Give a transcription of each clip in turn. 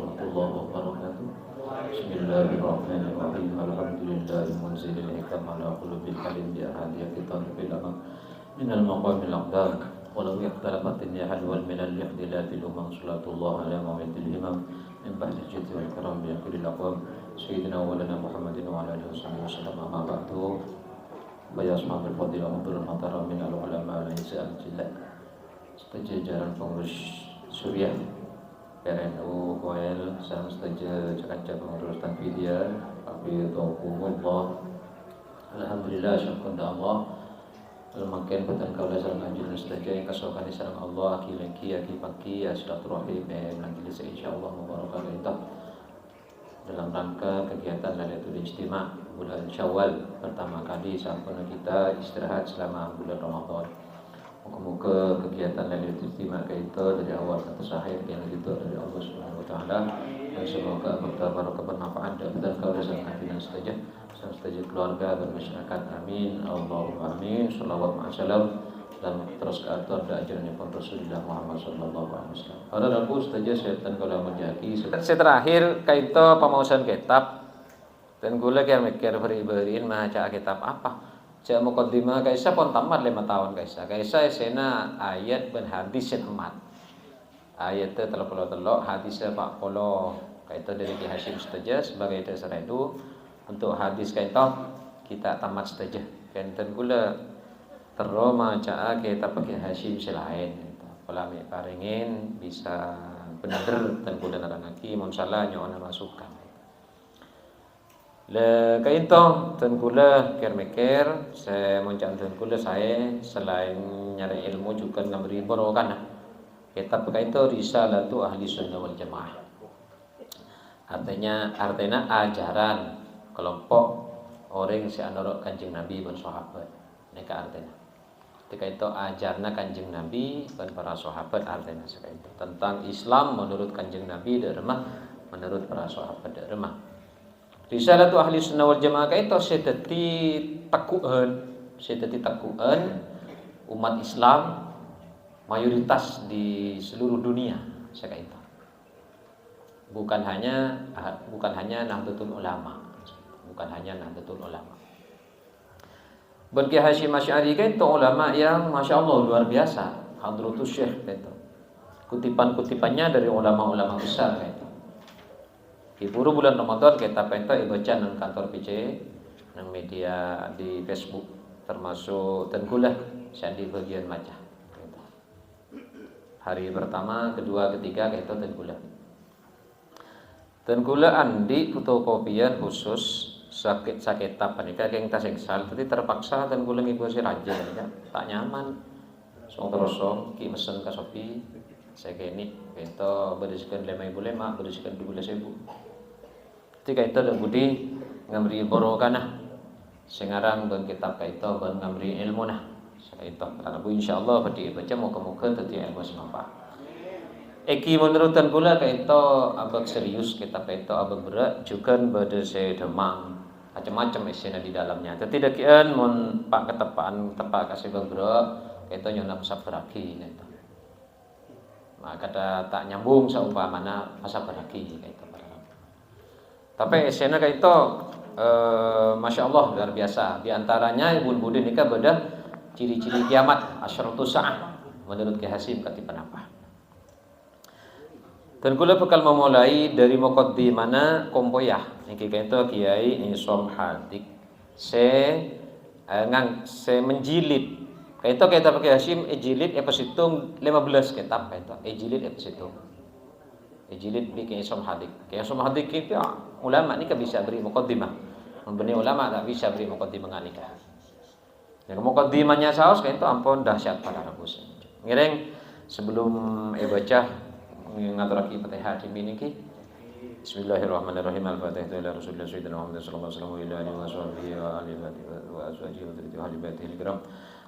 warahmatullahi wabarakatuh. Bismillahirrahmanirrahim. Alhamdulillahi munzilil hikam ala qulubil kalim bi ahadiyah kitabul amam minal maqamil aqdam walau ikhtalafatin yahal wal milal ikhtilafil umam salatullah ala muhammadil imam min ba'dil jiddi wal karam bi akhiril aqwam sayyidina wa lana muhammadin wa ala alihi wasallam amma ba'du. Bayas maafil fadilah umturul matara min al-ulama al-insa'al jilad sejajaran pengurus Suriah PRNU, KOEL, dan sejajar pengurus Tanfidiyah Hafidhahumullah. Alhamdulillah, syukur Allah makin batan kaulah sareng anjur sedaja yang kasokani sareng Allah aki-laki aki-paki silaturahim nanti insyaallah mubarakah kita dalam rangka kegiatan Lailatul Ijtima' bulan Syawal pertama kali sampun kita istirahat selama bulan Ramadan. Moga-moga kegiatan Lailatul Ijtima' kita dari awal sampai akhir yang itu dari Allah Subhanahu wa taala dan semoga berbarokah bermanfaat dan kaulah sareng anjur sedaja keluarga dan masyarakat. Amin Allahumma amin. Shalawat ma'asalam dan terus ke atur dan ajarannya pun Rasulullah Muhammad sallallahu alaihi wasallam. Para rabu saja setan kalau menjaki. Terakhir kaito pemausan kitab dan gula kaya mikir beri-beriin maca kitab apa. Cak muqaddimah kaisa pun tamat 5 tahun kaisa. Kaisa sena ayat ben hadis sen emat. Ayat teh 33 hadisnya 40. Kaito dari Ki Hasyim saja sebagai dasar itu untuk hadis kaito kita tamat saja. Kenten gula terus maca kita pakai Hasyim selain kalau ambil paringin bisa bener dan kuda narangaki mun salah nyoana masukan le kaito dan kula mikir saya mencantum kula saya selain nyari ilmu juga memberi barokah kita pakai itu risalatu ahli sunnah wal jamaah artinya ajaran kelompok orang si anurut Kanjeng Nabi dan sahabat nika artinya ketika itu ajarna Kanjeng Nabi dan para sahabat artinya itu tentang Islam menurut Kanjeng Nabi dan remah menurut para sahabat dan remah. Risalatu ahli sunnah wal jamaah itu sedeti takuan umat Islam mayoritas di seluruh dunia seperti itu. Bukan hanya Nahdlatul Ulama, Ben Ki Hasyim Asy'ari itu ulama yang Masya Allah luar biasa. Hadratus Syekh itu. Kutipan-kutipannya dari ulama-ulama besar itu. Di bulan Ramadan kita baca nang kantor PC, nang media di Facebook termasuk tenggulah saya di bagian baca. Gitu. Hari pertama, kedua, ketiga itu tenggulah. Tenggulaan di fotokopian khusus sakit panika yang tas sengsal tadi terpaksa dan gulang ibu si raja ya tak nyaman terus ki mesen ke Shopee saya kini itu berdiskan 5.000 berdiskan 12.000 ketika itu dan budi ngamri borokana sengarang ben kitab itu ben ngamri ilmu nah itu karena bu insyaallah pada baca muka-muka tadi ilmu semapa eki menurut dan gula itu abag serius kitab itu abag berat juga pada saya demam macam-macam isinya di dalamnya. Tidak kian mun pak ketepaan tepak kasih beberapa itu nyona sabaraki gitu. Maka kata tak nyambung saumpamana sabaraki gitu. Tapi isinya kayak itu Masya Allah luar biasa. Di antaranya Ibnu Budin nikah beda ciri-ciri kiamat asyratus saah menurut Ki Hasyim katipan apa. Dan kula bakal memulai dari muqaddimana kompoyah niki kento Kiai Isom Hadik se menjilid kaito kita pakai Hasyim jilid episode 15 kitab kaito jilid episode jilid bikin Isom Hadik Kiai Isom Hadik itu ulama nika bisa beri muqaddimah membeni ulama tak bisa beri muqaddimah nika yang muqaddimahnya saos kaito ampun dahsyat para rebus ngiring sebelum baca ngaturaki Fatihah dimiliki. Bismillahirrahmanirrahim. Al-Fatihah ila Rasulillah sayyidina Muhammad sallallahu alaihi wasallam wa ila alihi washabihi wa alihi wa azwajihi wa dhurriyyatihi al-kiram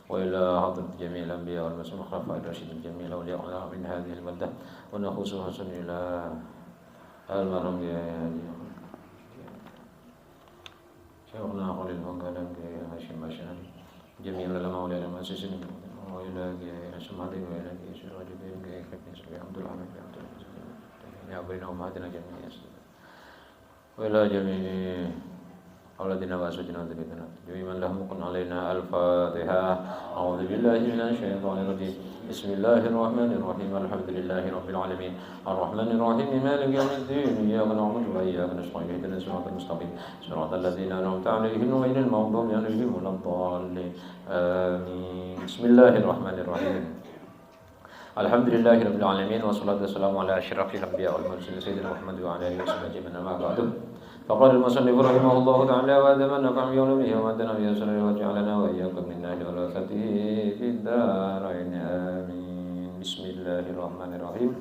wa ila hadrat jami'il anbiya wal mursalin khulafa'ir rasyidin jami'il awliya min hadhihi al-baldah wa nakhusuhu ila al-maram ya Syekhna Khalil Bangkalan Kiai Hasyim Asy'ari jami'il ulama wal mu'assisin wa ila Kiai Hasyim Hadik wa ila Kiai Syiraj bin Kiai Abdul Hamid يا بين أمهاتنا جميعا وإلى جميع الذين واسجنا ذكرنا جميع من لهم كن علينا الفاتحة أعوذ بالله من الشيطان الرجيم بسم الله الرحمن الرحيم الحمد لله رب العالمين الرحمن الرحيم مالك يوم الدين إياك نعبد وإياك نستعين اهدنا الصراط المستقيم صراط الذين أنعمت عليهم غير المغضوب عليهم ولا الضالين آمين بسم الله الرحمن الرحيم الحمد لله رب العالمين والصلاة والسلام على أشرف الأنبياء والمرسلين سيدنا محمد وعلى آله وصحبه أجمعين أما بعد فقال المصنف رحمه الله تعالى وآدم نفع بعلومه ومدنا بأسره وجعلنا وإياكم من أهل وراثته في الدارين آمين بسم الله الرحمن الرحيم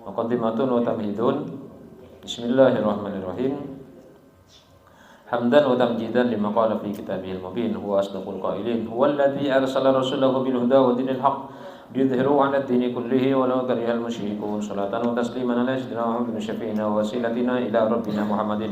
مقدمة وتمهيد بسم الله الرحمن الرحيم حمدا وتمجيدا لما قال في كتابه المبين هو أصدق القائلين هو الذي أرسل رسوله بالهدى ودين الحق ليظهروا على الدين كله ولو كره المشركون صلاة وتسليما على سيدنا محمد شفيعنا ووسيلتنا إلى ربنا محمد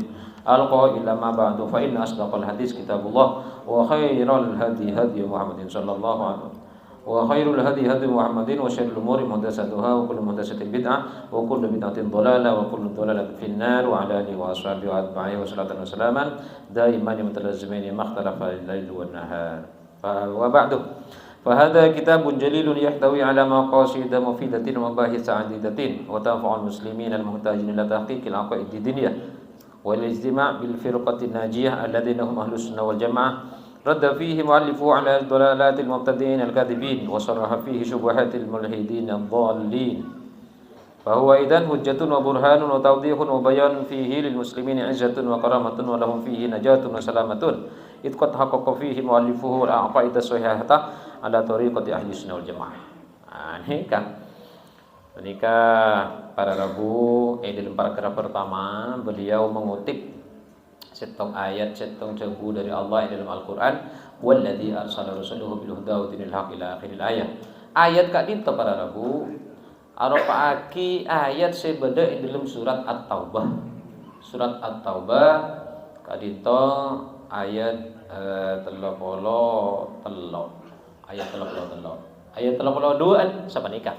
القائل ما بعد فإن أصدق الحديث كتاب الله وخير الهدي هدي محمد صلى الله عليه وسلم وخير الهدي هدي محمد وشر الأمور محدثاتها وكل محدثة بدعة وكل بدعة ضلالة وكل ضلالة في النار وعلى آله وأصحابه وأتباعه وصلاة وسلاما دائما متلازمين ما اختلف الليل والنهار وبعد فهذا كتاب جليل يحتوي على مقاصد مفيدة ومباحث عديدة وتنفع المسلمين المحتاجين إلى تحقيق العقائد الدينية والاجتماع بالفرقة الناجية الذين هم أهل السنة والجماعة رد فيه مؤلفه على ضلالات المبتدئين الكاذبين وصرح فيه شبهات الملحدين الضالين فهو إذن حجة وبرهان وتوضيح وبيان فيه للمسلمين عزة وكرامة ولهم فيه نجاة وسلامة إذ قد حقق فيه مؤلفه العقائد الصحيحة على طريقة أهل السنة والجماعة. Nikah para Rabu dalam paragraf pertama beliau mengutip setong ayat setong cebu dari Allah dalam Al-Qur'an walladzi arsala rasulahu bil huda wa dinil haq ila akhiril ayat. Ayat kadito para Rabu aropaaki ayat sebeda dalam surat At-Taubah. Surat At-Taubah kadito ayat 33 ayat 32 sapa nikah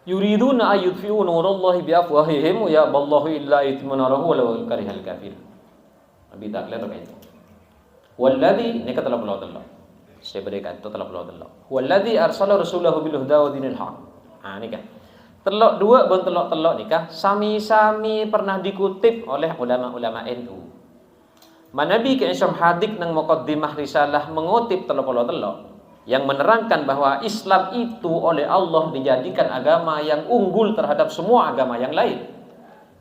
yuriduna ayudfi'u nurallahi biafwahihim ya ballahu illa yutimmu nurahu walau karihal kafir. Nabi takler kayak itu. Walladzi nikah 33. Saya berikan itu 33. Walladzi arsala rasulahu bil huda wa dinil haq. Nikah. Telok dua ben telok nikah sami-sami pernah dikutip oleh ulama-ulama NU. Manabi ke Isam Hadik nang muqaddimah risalah mengutip telok yang menerangkan bahwa Islam itu oleh Allah dijadikan agama yang unggul terhadap semua agama yang lain.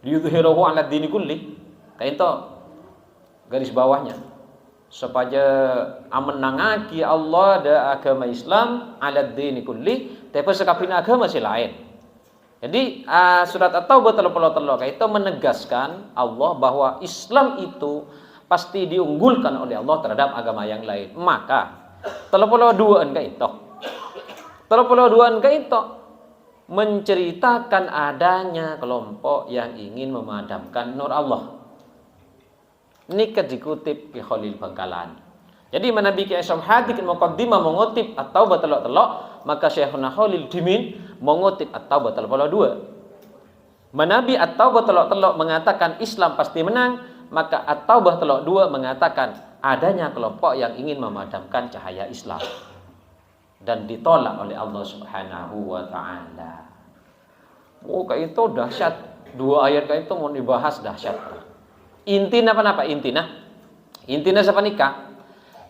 Liyudhhirahu 'ala dini kulli. Kayak itu garis bawahnya. Supaya amenangaki Allah da agama Islam 'ala dini kulli, tapi sekapina agama si lain. Jadi surat At-Taubah 33 kayak itu menegaskan Allah bahwa Islam itu pasti diunggulkan oleh Allah terhadap agama yang lain. Maka 32 itu menceritakan adanya kelompok yang ingin memadamkan nur Allah. Ini dikutip di Khalil Bangkalan. Jadi Nabi Ki Isam Hadik muqaddimah mengutip At-Taubah telok, maka Syekhuna Khalil Dimin mengutip At-Taubah 32. Nabi At-Taubah telok mengatakan Islam pasti menang, maka At-Taubah 2 mengatakan adanya kelompok yang ingin memadamkan cahaya Islam dan ditolak oleh Allah Subhanahu wa taala. Kayak itu dahsyat. Dua ayat kayak itu mau dibahas dahsyat. Intina apa? Intina siapa nikah?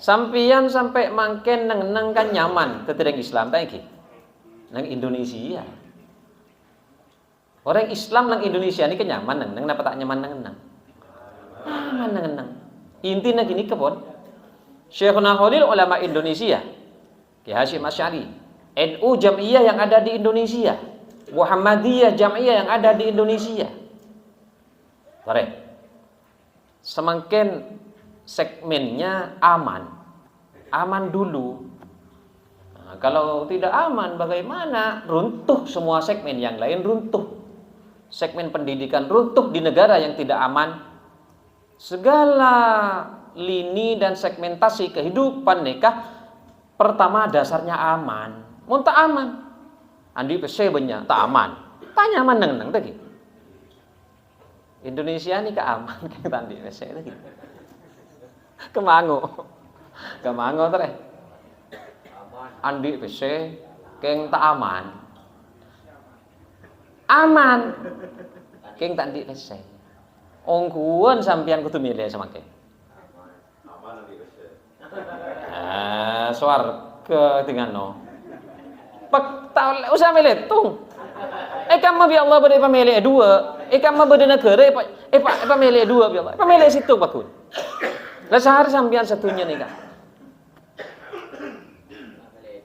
Sampian sampai mangken nang kan nyaman tetedeng Islam ta iki. Nang Indonesia. Orang Islam nang Indonesia ini kenyaman nang napa tak nyaman nang. Aman nang. Intinya gini kepon Syekhuna Khalil ulama Indonesia Ki Hasyim Asy'ari NU Jam'iyah yang ada di Indonesia Muhammadiyah Jam'iyah yang ada di Indonesia semakin segmennya aman dulu. Kalau tidak aman bagaimana? Runtuh semua segmen yang lain runtuh. Segmen pendidikan runtuh di negara yang tidak aman. Segala lini dan segmentasi kehidupan nikah pertama dasarnya aman. Mun tak aman. Andi pese banyak tak aman. Tak nyaman nang tadi. Indonesia ini keaman kayak tadi saya lagi. Kemango terus. Andi PC keng tak aman. Aman. Keng tak di PC. Ongkuan sampean kudu milih sama keng. Aman andi PC. Suar ke dengan no. Pak tahu usah milih tung. Kamu bi Allah beri pemilih dua. Kamu beri negara pemilih dua bi Allah. Pemilih situ Pak Kun. Lah sehari sampean satunya nih kan.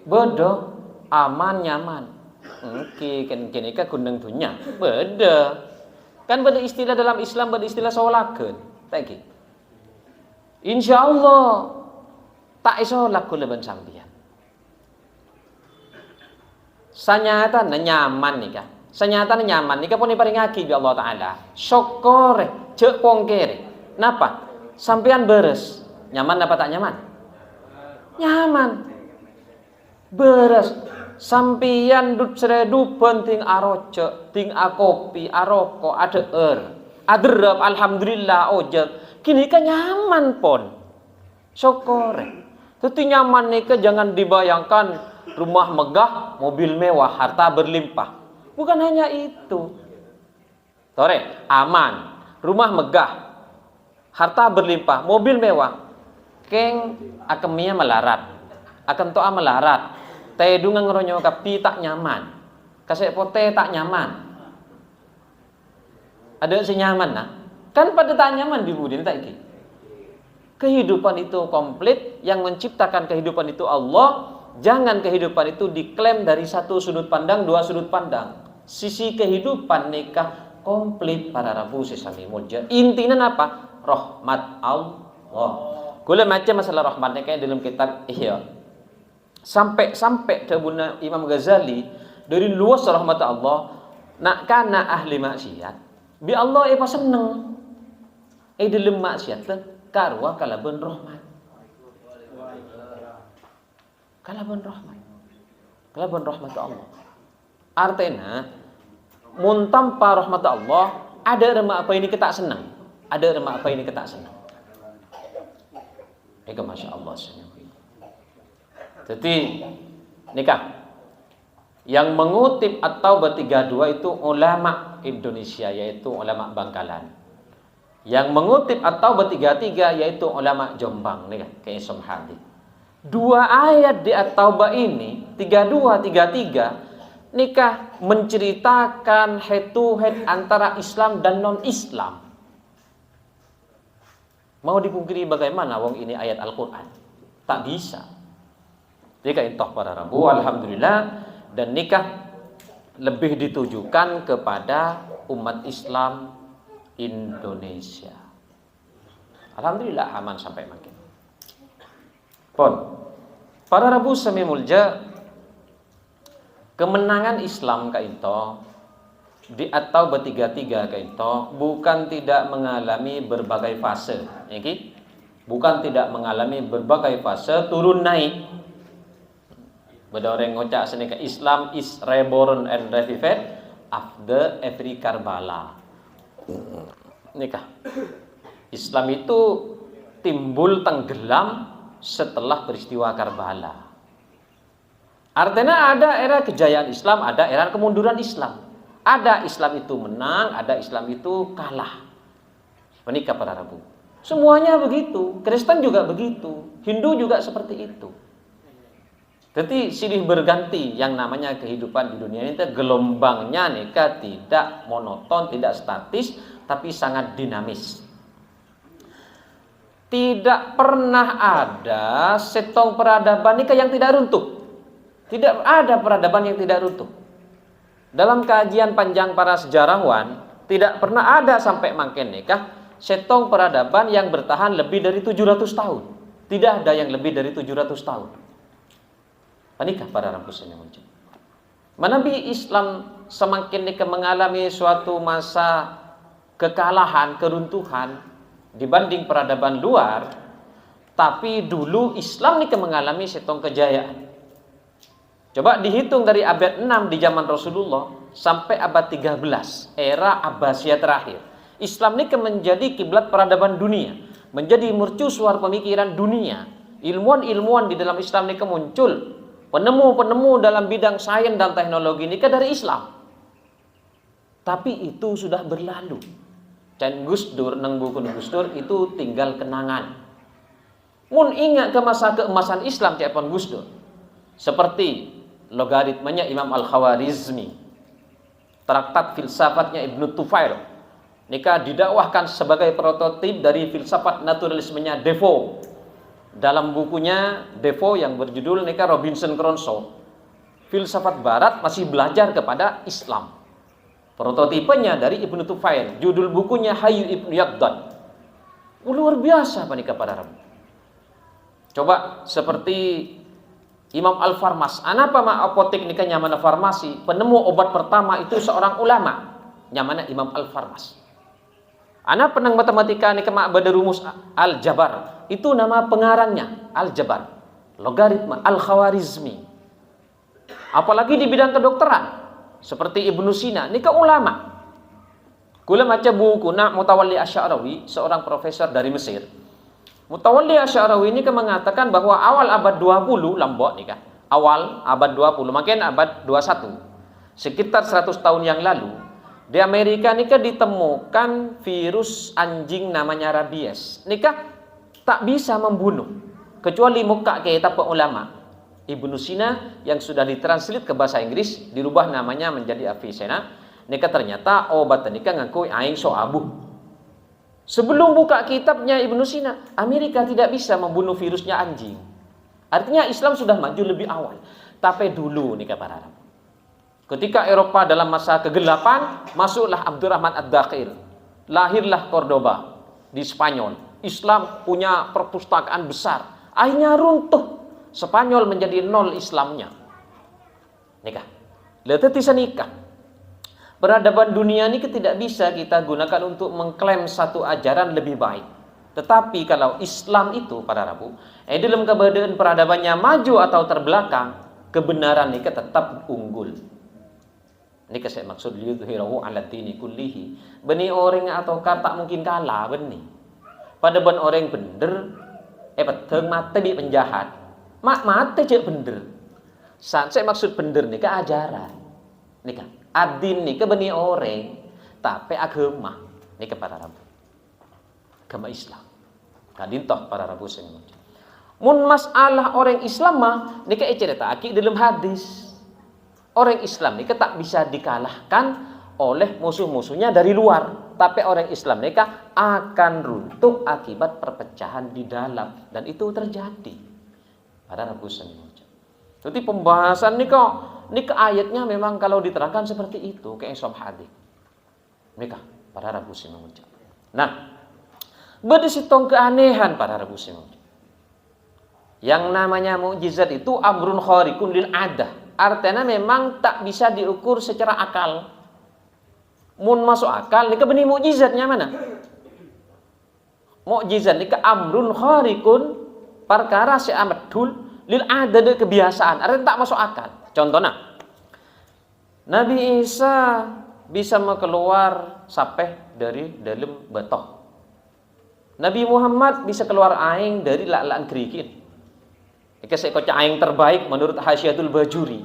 Bodoh, aman nyaman. Kini ka gunung dunya. Beda. Kan beda istilah dalam Islam, beda istilah solakeun. Tak ki. Insyaallah tak isolak kuleban sampean. Sanyata nyaman nika. Sanyata nyaman nika pun diparingake bi Allah taala. Syukure, cek pongkere. Napa? Sampean beres. Nyaman apa tak nyaman? Nyaman. Beres. Sampean dut seredu penting aroce, ting akopi, aroko, aderep, alhamdulillah ojek. Kini kan nyaman pon. Syukure. Tuti nyaman nika jangan dibayangkan rumah megah, mobil mewah, harta berlimpah. Bukan hanya itu. Tore, aman, rumah megah, harta berlimpah, mobil mewah. Keng akemia melarat. Akan toa melarat. Teh dungang ngeronyo kapi tak nyaman. Kasih pote tak nyaman. Ada si nyaman nah. Kan pada tak nyaman di budi tak iki. Kehidupan itu komplit, yang menciptakan kehidupan itu Allah. Jangan kehidupan itu diklaim dari satu sudut pandang, dua sudut pandang. Sisi kehidupan nikah komplit para rabu sesami mulja. Intinya apa? Rahmat Allah. Kula macam masalah rahmat nikah dalam kitab Ihya. Sampai tabuna Imam Ghazali dari luas rahmat Allah nak kana ahli maksiat bi Allah apa seneng dalam maksiat karwa kalaban rahmat Allah artinya mun tanpa rahmat Allah ada remah apa ini kita senang Masya Allah senyum. Jadi nikah yang mengutip atau bertiga dua itu ulama Indonesia yaitu ulama Bangkalan. Yang mengutip atau bertiga-tiga yaitu ulama Jombang nikah kayak Somhadi. Dua ayat di At-Taubah ini 32 33 nikah menceritakan head to head antara Islam dan non-Islam. Mau dipungkiri bagaimana wong ini ayat Al-Qur'an? Tak bisa. Nikah intoh para rabu, alhamdulillah, dan nikah lebih ditujukan kepada umat Islam Indonesia. Alhamdulillah aman sampai makin. Pon, para rabu sami mulja, kemenangan Islam kaito di atau bertiga-tiga kaito bukan tidak mengalami berbagai fase, iki? Bukan tidak mengalami berbagai fase turun naik. Beda orang ngocak senika Islam is reborn and revived after every Karbala. Nikah. Islam itu timbul tenggelam setelah peristiwa Karbala. Artinya ada era kejayaan Islam, ada era kemunduran Islam. Ada Islam itu menang, ada Islam itu kalah. Menikah para Rabu. Semuanya begitu. Kristen juga begitu. Hindu juga seperti itu. Jadi silih berganti yang namanya kehidupan di dunia ini gelombangnya nikah tidak monoton, tidak statis, tapi sangat dinamis. Tidak pernah ada setong peradaban nikah yang tidak runtuh. Tidak ada peradaban yang tidak runtuh. Dalam kajian panjang para sejarawan, tidak pernah ada sampai makin nikah setong peradaban yang bertahan lebih dari 700 tahun. Tidak ada yang lebih dari 700 tahun. Panikah para rampusan yang muncul. Menabi Islam semakin nikah mengalami suatu masa kekalahan, keruntuhan dibanding peradaban luar, tapi dulu Islam nikah mengalami setong kejayaan. Coba dihitung dari abad 6 di zaman Rasulullah sampai abad 13, era Abbasiyah terakhir. Islam ini menjadi kiblat peradaban dunia, menjadi mercusuar pemikiran dunia. Ilmuwan-ilmuwan di dalam Islam ini muncul, penemu-penemu dalam bidang sains dan teknologi ini dari Islam. Tapi itu sudah berlalu. Dan Gus Dur, nang buku Gus Dur itu tinggal kenangan. Mun ingat ke masa keemasan Islam cepon Gus Dur. Seperti logaritmanya Imam Al-Khawarizmi, traktat filsafatnya Ibnu Tufail. Nika didakwahkan sebagai prototip dari filsafat naturalismenya Defoe. Dalam bukunya Defoe yang berjudul nika Robinson Crusoe, filsafat Barat masih belajar kepada Islam. Prototipenya dari Ibnu Tufail, judul bukunya Hayyu Ibnu Yaqdan. Luar biasa Pak nika pada Rabu. Coba seperti Imam Al-Farmas, anapa ma apotek nika nyamana farmasi, penemu obat pertama itu seorang ulama, nyamana Imam Al-Farmas. Ana penang matematika nika ma bada rumus Al-Jabar, itu nama pengarangnya Al-Jabar, logaritma Al-Khawarizmi. Apalagi di bidang kedokteran seperti Ibnu Sina, nika ulama. Kula maca buku na Mutawalli Asy'arawi, seorang profesor dari Mesir. Mutawalli Asy'arawi ini mengatakan bahwa awal abad 20 Lombok nika, awal abad 20, makin abad 21. Sekitar 100 tahun yang lalu, di Amerika nika ditemukan virus anjing namanya rabies. Nika tak bisa membunuh kecuali muka kitab ulama. Ibnu Sina yang sudah ditranslate ke bahasa Inggris dirubah namanya menjadi Avicenna. Nika ternyata obat nika ngakui aing so abuh. Sebelum buka kitabnya Ibnu Sina, Amerika tidak bisa membunuh virusnya anjing. Artinya Islam sudah maju lebih awal. Tapi dulu nika para Arab. Ketika Eropa dalam masa kegelapan, masuklah Abdurrahman Ad-Dakhil. Lahirlah Cordoba di Spanyol. Islam punya perpustakaan besar. Akhirnya runtuh. Spanyol menjadi nol Islamnya. Nikah. Lihat nikah. Peradaban dunia ini tidak bisa kita gunakan untuk mengklaim satu ajaran lebih baik. Tetapi kalau Islam itu para Rabu, dalam keadaan peradabannya maju atau terbelakang, kebenaran ini tetap unggul. Ini saya maksud liyudhhirahu 'ala dini kullihi. Beni orang atau kata mungkin kalah beni. Pada ben orang bener, peteng mati di penjahat. Mati cek bener. Saat saya maksud bener nih ke ajaran. Nih kan, adin nih ke beni orang, tapi agama nih ke para Rabu. Agama Islam. Kadin toh para Rabu semua. Mun masalah orang Islam mah nih ke cerita aki dalam hadis. Orang Islam nih tak bisa dikalahkan oleh musuh-musuhnya dari luar. Tapi orang Islam nih akan runtuh akibat perpecahan di dalam, dan itu terjadi. Pada Rabu semua. Jadi pembahasan nih ayatnya memang kalau diterangkan seperti itu kayak Islam hadis. Mereka pada Rabu semua. Nah, berdisitong keanehan pada Rabu semua. Yang namanya mukjizat itu amrun khariqun lil adah. Artinya memang tak bisa diukur secara akal. Mun masuk akal nih benih mukjizatnya mana? Mukjizat nih amrun khariqun, perkara si amadul lil ada kebiasaan, artinya tak masuk akal. Contohnya, Nabi Isa bisa keluar sapeh dari dalam batoh. Nabi Muhammad bisa keluar aing dari lak-lakan gerikin. Ini saya kocak aing terbaik menurut Hasyiatul Bajuri.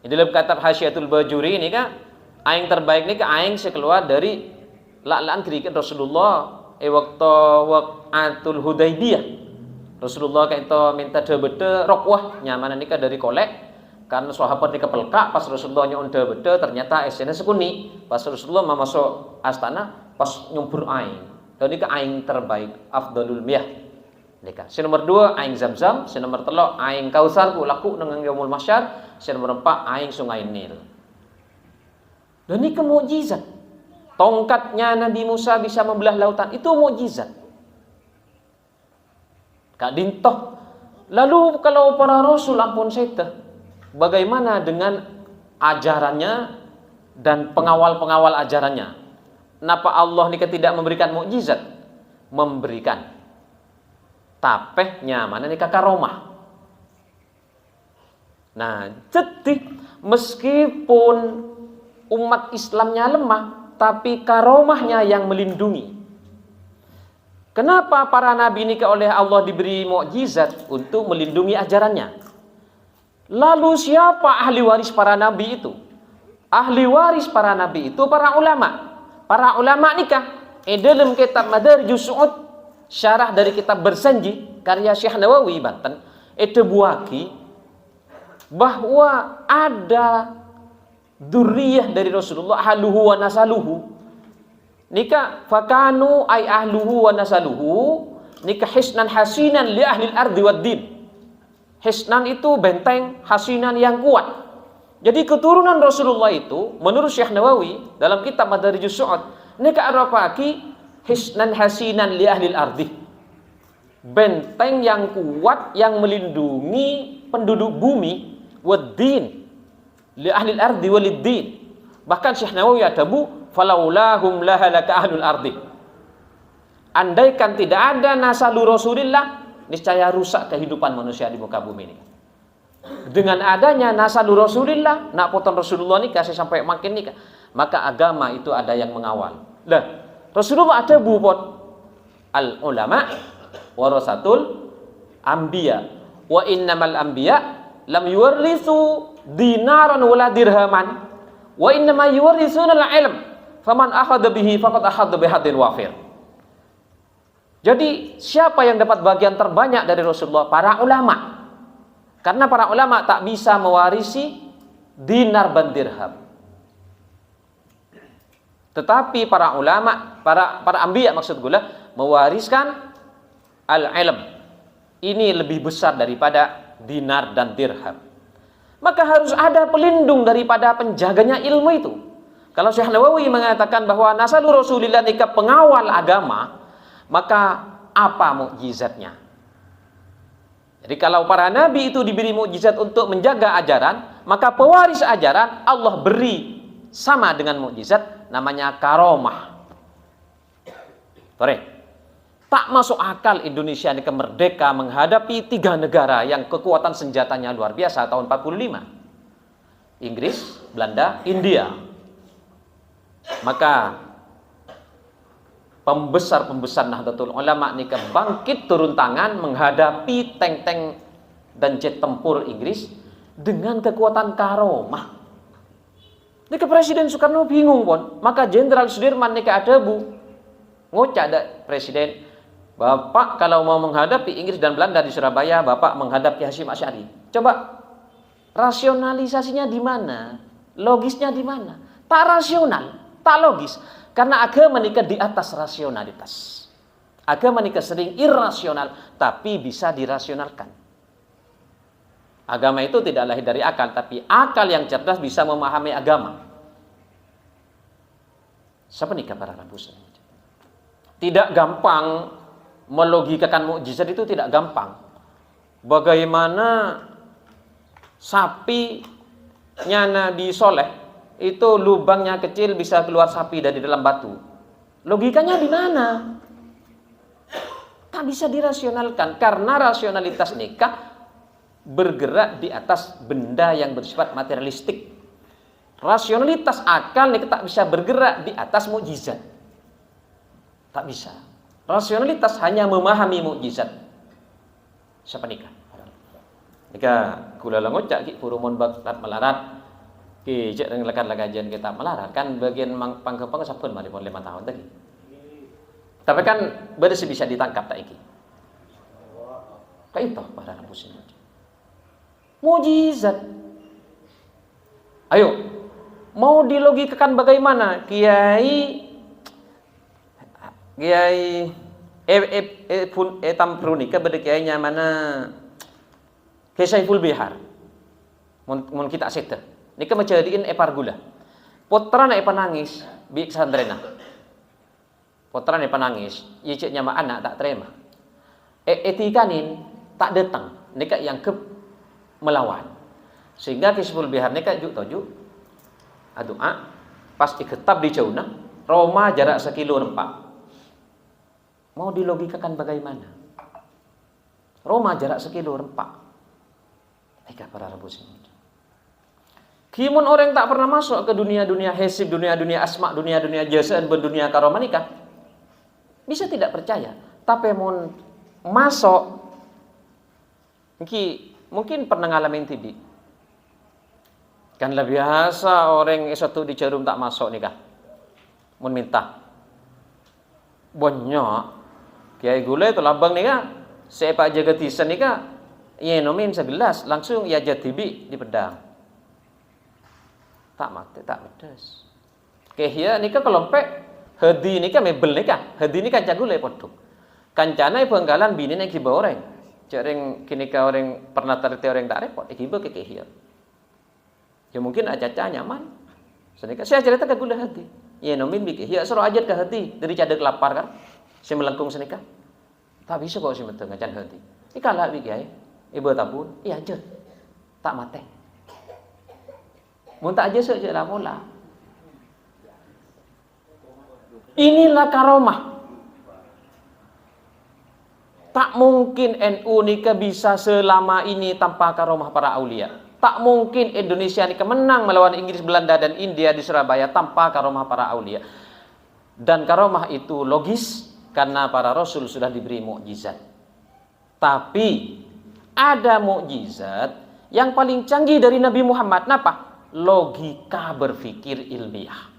Di dalam kitab Hasyiatul Bajuri ini kan aing terbaik ini aing saya keluar dari lak-lakan gerikin Rasulullah waqtul Hudaybiyah. Rasulullah kayak minta debede rokwah nyaman nikah dari kolek karena sahabat nikah pelkak pas Rasulullah nyon debede ternyata esnya sekuni pas Rasulullah mau masuk astana pas nyumpur aing dan nikah aing terbaik afdalul miyah nikah si nomor 2 aing Zamzam, si nomor 3 aing Kausar ku laku dengan yaumul mahsyar, si nomor 4 aing sungai Nil. Dan ini mukjizat. Tongkatnya Nabi Musa bisa membelah lautan, itu mukjizat. Kak dintoh. Lalu kalau para rasul ampun seta, bagaimana dengan ajarannya dan pengawal-pengawal ajarannya? Kenapa Allah nika tidak memberikan mukjizat? Memberikan. Tapehnya mana nika karomah. Nah, jadi meskipun umat Islamnya lemah, tapi karomahnya yang melindungi. Kenapa para nabi ini oleh Allah diberi mukjizat? Untuk melindungi ajarannya. Lalu siapa ahli waris para nabi itu? Ahli waris para nabi itu para ulama. Para ulama nikah. Dalam kitab Madarijus Su'ud, syarah dari kitab Bersanji karya Syekh Nawawi Banten, itu buaki bahwa ada dzurriyyah dari Rasulullah, ahluhu wa nasaluhu. Nikah fakanu ay ahluhu wa nasaluhu, nikah hisnan hasinan li ahli al-ardi wad din. Hisnan itu benteng, hasinan yang kuat. Jadi keturunan Rasulullah itu menurut Syekh Nawawi dalam kitab Madarijus Su'ud, nikah arafaki hisnan hasinan li ahli al-ardi. Benteng yang kuat yang melindungi penduduk bumi, wad din li ahli al-ardi walid din. Bahkan Syekh Nawawi atabu falaulahum lahalaka ahlul ardi. Andaikan tidak ada nasalu Rasulillah, niscaya rusak kehidupan manusia di muka bumi ini. Dengan adanya nasalu Rasulillah, nak potong Rasulullah ini kasih sampai makin nikah, maka agama itu ada yang mengawal. Lah, Rasulullah ada bupon al ulama warasatul anbiya wa innamal anbiya lam yuwarrisu dinaran wala dirhaman wa innama yuwarrisuna al-ilm faman akhadha bihi faqad akhadha bihadin wafir. Jadi siapa yang dapat bagian terbanyak dari Rasulullah? Para ulama. Karena para ulama tak bisa mewarisi dinar dan dirham. Tetapi para ulama, para anbiya maksud gue mewariskan al-ilm. Ini lebih besar daripada dinar dan dirham. Maka harus ada pelindung daripada penjaganya ilmu itu. Kalau Syekh Nawawi mengatakan bahwa nasalu Rasulillah nikah pengawal agama, maka apa mukjizatnya? Jadi kalau para nabi itu diberi mukjizat untuk menjaga ajaran, maka pewaris ajaran Allah beri sama dengan mukjizat, namanya karomah. Tak masuk akal Indonesia ini merdeka menghadapi 3 negara yang kekuatan senjatanya luar biasa tahun 45. Inggris, Belanda, India. Maka pembesar-pembesar Nahdlatul Ulama ini bangkit turun tangan menghadapi tank-tank dan jet tempur Inggris dengan kekuatan karomah. Ini Presiden Soekarno bingung pun. Maka Jenderal Sudirman ini adabu ngocak ada Presiden, Bapak kalau mau menghadapi Inggris dan Belanda di Surabaya, Bapak menghadapi Hasyim Asy'ari. Coba rasionalisasinya di mana? Logisnya di mana? Tak rasional, tak logis. Karena agama nikah di atas rasionalitas. Agama nikah sering irrasional, tapi bisa dirasionalkan. Agama itu tidak lahir dari akal, tapi akal yang cerdas bisa memahami agama. Siapa nikah para rabus? Tidak gampang melogikakan mukjizat, itu tidak gampang. Bagaimana sapinya Nabi Soleh itu lubangnya kecil bisa keluar sapi dari dalam batu. Logikanya di mana? Tak bisa dirasionalkan karena rasionalitas nikah bergerak di atas benda yang bersifat materialistik. Rasionalitas akal nikah tak bisa bergerak di atas mukjizat. Tak bisa. Rasionalitas hanya memahami mukjizat. Siapa nikah? Nikah kula langocak ki purumon bakat melarat. Ki cek dengan lekat lagajian kita melarat kan bagian pangkepang sapun mari pon 5 tahun tadi. Tapi kan berisi bisa ditangkap tak iki. Kayak itu para rabusin. Mukjizat. Ayo, mau dilogikakan bagaimana? Kiai Tamrunika beda kiainya mana? Kiai Saiful Bihar. Mun kita seta. Nika macadiin epar gula. Putra na epanangis bi sandrena. Putra na epanangis, yeceknya ma anak tak terima. Etikanin tak datang. Nika yang ke melawan. Sehingga Kiai Saiful Bihar nika juk toju. Adu'a pas diketab di Jauna, Roma jarak 1 kilo rempak. Mau dilogikakan bagaimana? Roma jarak 1 kilo rempak. Eka para rabusin. Kimun orang tak pernah masuk ke dunia-dunia hisib, dunia-dunia asma, dunia-dunia jasa, dunia karomah nikah, bisa tidak percaya. Tapi mun masuk, mungkin pernah ngalamin tadi. Kan lebih biasa orang satu di Cerum tak masuk nikah. Mun minta. Banyak. Kiai gula itu labang nikah. Saya Pak Jagatisan nikah. Ya nomin segelas langsung ya jatibi di pedang. Tak mati, tak pedas. Kehia nikah kelompok hedi nikah mebel nikah. Hedi nikah cagule podok. Kancana benggalan bini nek kiba orang. Cereng kini ka orang pernah terti orang tak repot. Kiba ke kehia. Ya mungkin aja-aja nyaman. Senika saya cerita ke gula hati. Ya nomin bikih. Ya suruh ajat ke hati dari cadek lapar kan. Si melengkung senika. Tak bisa kok si meteng ngacan hati. Ikalah bikih ay. Ibu tabun. Iya aja. Tak mate. Mun tak aja saja lah pola. Inilah karomah. Tak mungkin NU nikah bisa selama ini tanpa karomah para aulia. Tak mungkin Indonesia ini menang melawan Inggris, Belanda, dan India di Surabaya tanpa karomah para aulia. Dan karomah itu logis karena para rasul sudah diberi mukjizat. Tapi ada mukjizat yang paling canggih dari Nabi Muhammad. Napa? Logika berpikir ilmiah.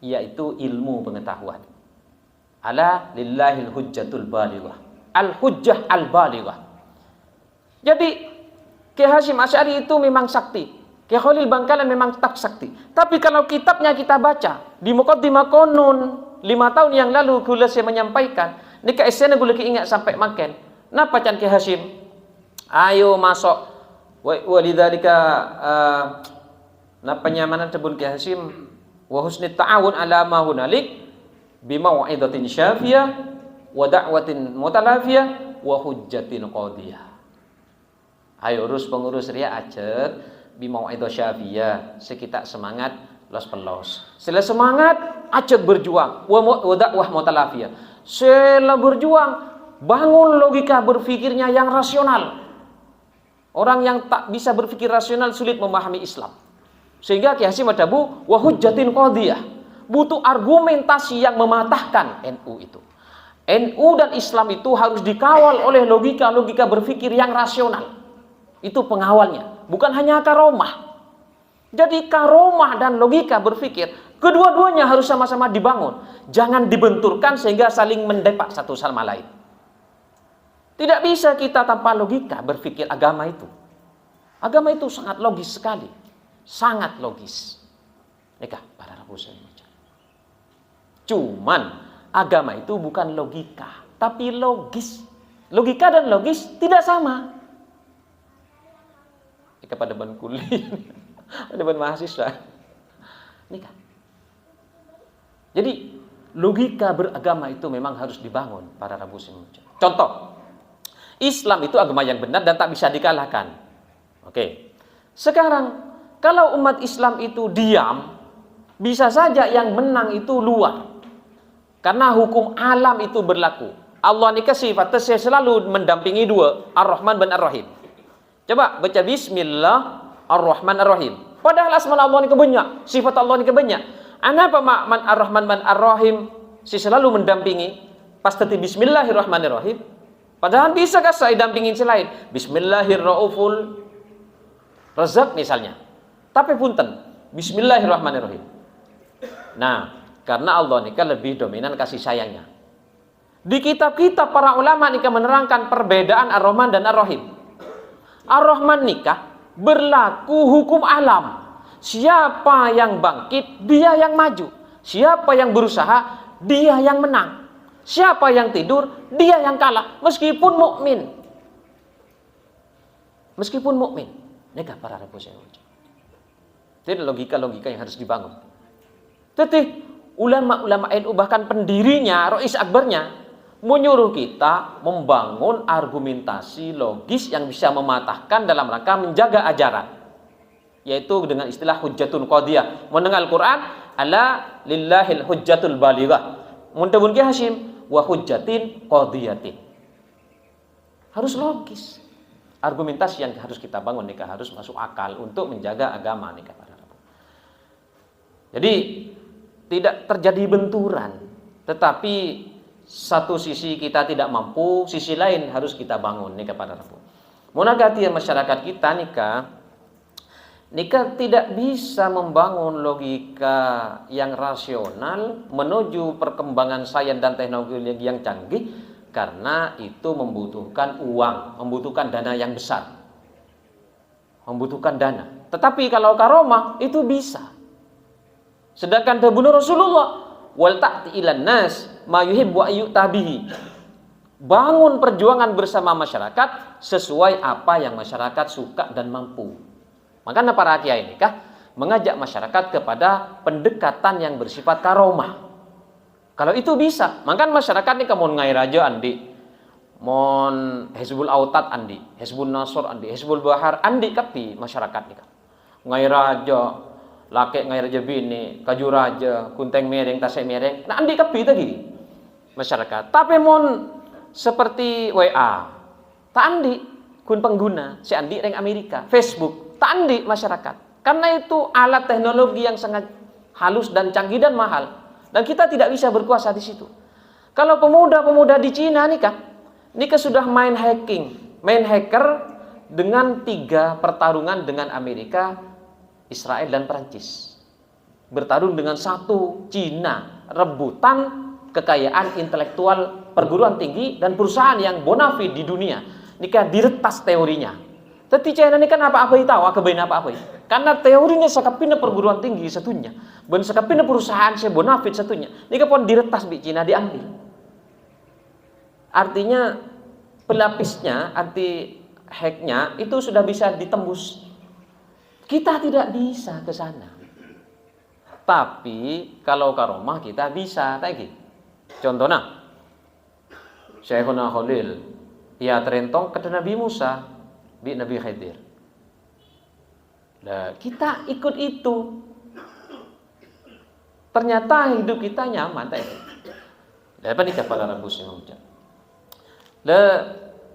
Yaitu ilmu pengetahuan. Ala lillahil hujjatul balighah. Al-hujjah al-balighah. Jadi Kiai Hasyim Asy'ari itu memang sakti. Kiai Khalil Bangkalan memang tak sakti. Tapi kalau kitabnya kita baca di Muqaddimah Qunun 5 tahun yang lalu gula saya menyampaikan, nika esena gula ingat sampai makan. Napa can Kiai Hasyim? Ayo masuk walidzalika napa nyamanan tebun Kiai Hasyim wa husnit ta'awun ala ma hunalik bi mau'izatin syafiyah wa da'watin mutalafiyah wa hujjatin qadiyah. Ayo urus pengurus ria acer bimau itu syafiyah sekitar semangat los pelos. Sila semangat acek berjuang wah mutalafiyah. Sila berjuang bangun logika berpikirnya yang rasional. Orang yang tak bisa berpikir rasional sulit memahami Islam. Sehingga Kiai Hasyim Adabu wa hujjatin qadiyah. Butuh argumentasi yang mematahkan NU itu. NU dan Islam itu harus dikawal oleh logika-logika berpikir yang rasional. Itu pengawalnya, bukan hanya karomah. Jadi karomah dan logika berpikir, kedua-duanya harus sama-sama dibangun. Jangan dibenturkan sehingga saling mendepak satu sama lain. Tidak bisa kita tanpa logika berpikir agama itu. Agama itu sangat logis sekali. Sangat logis. Nikah para Rabu saya baca. Cuman agama itu bukan logika, tapi logis. Logika dan logis tidak sama. Kepada ban kuliah, pada ban mahasiswa, nikah. Jadi logika beragama itu memang harus dibangun para Rabu Semuja. Contoh, Islam itu agama yang benar dan tak bisa dikalahkan. Oke. Sekarang kalau umat Islam itu diam, bisa saja yang menang itu luar. Karena hukum alam itu berlaku. Allah nikah sifatnya selalu mendampingi dua, Ar-Rahman dan Ar-Rahim. Coba baca Bismillah Ar-Rahman Ar-Rahim. Padahal asma Allah ini kebanyak, sifat Allah ini kebanyak. Kenapa man Ar-Rahman man Ar-Rahim si selalu mendampingi? Pas tadi Bismillahirrahmanirrahim. Padahal bisa kan saya dampingin selain Bismillahirrauful Razak misalnya. Tapi punten Bismillahirrahmanirrahim. Nah, karena Allah ini kan lebih dominan kasih sayangnya. Di kitab-kitab para ulama ini kan menerangkan perbedaan Ar-Rahman dan Ar-Rahim. Ar-Rahman nikah berlaku hukum alam. Siapa yang bangkit, dia yang maju. Siapa yang berusaha, dia yang menang. Siapa yang tidur, dia yang kalah. Meskipun mukmin. Meskipun mukmin. Nikah para Rabu saya. Itu logika-logika yang harus dibangun. Jadi ulama-ulama NU bahkan pendirinya, Rais Akbarnya menyuruh kita membangun argumentasi logis yang bisa mematahkan dalam rangka menjaga ajaran. Yaitu dengan istilah hujjatun qadiyah. Mendengar Al-Quran, ala lillahil hujjatul balighah. Muntahun Kiai Hasyim, wa hujjatin qadiyatin. Harus logis. argumentasi yang harus kita bangun nikah harus masuk akal untuk menjaga agama nikah para Rabu. Jadi tidak terjadi benturan, tetapi satu sisi kita tidak mampu, sisi lain harus kita bangun nikah para Rabu. Monagati masyarakat kita nikah tidak bisa membangun logika yang rasional menuju perkembangan sains dan teknologi yang canggih. Karena itu membutuhkan uang, membutuhkan dana yang besar. Membutuhkan dana. Tetapi kalau karomah itu bisa. Sedangkan terbunuh Rasulullah, wal ta'ti ilan nas ma yuhibbu ayyutabihi. Bangun perjuangan bersama masyarakat sesuai apa yang masyarakat suka dan mampu. Makanya para kiai nikah mengajak masyarakat kepada pendekatan yang bersifat karomah. Kalau itu bisa, maka masyarakat ini mau ngai raja andi, mon Hizbul Autat andi, Hizbul Nasr andi, Hizbul Bahar andi kapi masyarakat ini. Ngai raja, laki ngai raja bini, kaju raja, kunteng mereng, tasek mereng, nah andi kapi tadi masyarakat. Tapi mon seperti WA, tak andi kun pengguna, si andi reng Amerika, Facebook, tak andi masyarakat. Karena itu alat teknologi yang sangat halus dan canggih dan mahal. Dan kita tidak bisa berkuasa di situ. Kalau pemuda-pemuda di Cina nikah sudah main hacker dengan 3 pertarungan dengan Amerika, Israel dan Perancis. Bertarung dengan 1 Cina, rebutan kekayaan intelektual perguruan tinggi dan perusahaan yang bonafide di dunia. Nikah diretas teorinya. Tapi China ini kan apa-apa tahu, kebenaran apa-apa. Karena teorinya sekapina perguruan tinggi satunya, ben sekapina perusahaan saya bonafide satunya. Ini pun diretas di Cina diambil. Artinya pelapisnya, anti hacknya itu sudah bisa ditembus. Kita tidak bisa ke sana. Tapi kalau karomah kita bisa, lagi. Contohnya, Syekhuna Khalil, ia terentong ke Nabi Musa, di Nabi Khidir. Nah, kita ikut itu. Ternyata hidup kita nyaman, tak itu. Apa nikah pada Rabu sih mengucap.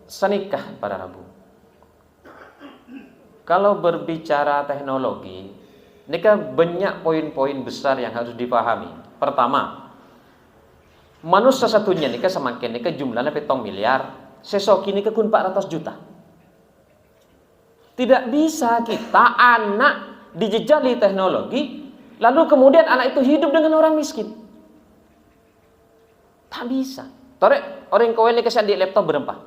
Senikah pada Rabu. Kalau berbicara teknologi, nikah banyak poin-poin besar yang harus dipahami. Pertama, manusia satunya nikah semakin nikah jumlahnya 7 miliar, sesoki nikah kun 400 juta. Tidak bisa kita anak dijejali teknologi, lalu kemudian anak itu hidup dengan orang miskin. Tak bisa. Torek orang koel ini kesan di laptop berempah.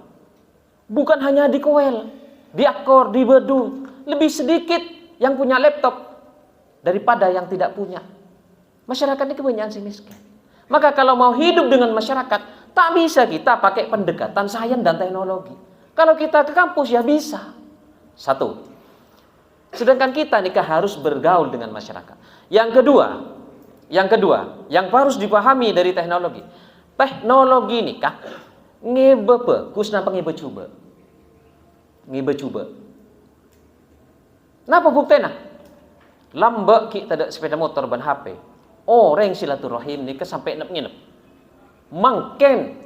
Bukan hanya di koel, di Akor, di Bedung, lebih sedikit yang punya laptop daripada yang tidak punya. Masyarakat ini kebanyakan si miskin. Maka kalau mau hidup dengan masyarakat, tak bisa kita pakai pendekatan sains dan teknologi. Kalau kita ke kampus ya bisa. 1. Sedangkan kita nikah harus bergaul dengan masyarakat. Yang kedua, yang harus dipahami dari teknologi. Teknologi nikah ngebepe, kusna pengebe coba. Ngebe coba. Napa buktena? Lambak kita ada sepeda motor ban HP. Orang silaturahim nikah sampai nginep. Mangken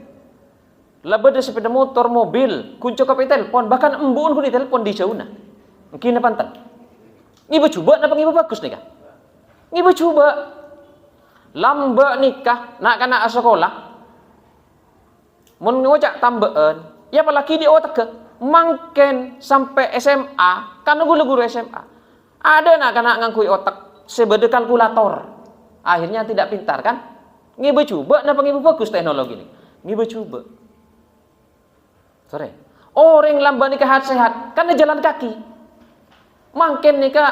labada sepeda motor, mobil, kunci kape telepon, bahkan embun kun di telepon di sauna. Mungkin pantan. Ngiba coba napa ngiba bagus nikah. Ngiba coba. Lamba nikah nak kana sekolah. Mun ngocak tambeun, ya apalagi di otak ke mangken sampai SMA, kan guru-guru SMA. Ada nak kana ngangkui otak sebede kalkulator. Akhirnya tidak pintar kan? Ngiba coba napa ngiba bagus teknologi ini. Ngiba coba. Sore. Orang lamba nikah sehat karena jalan kaki. Mangken nikah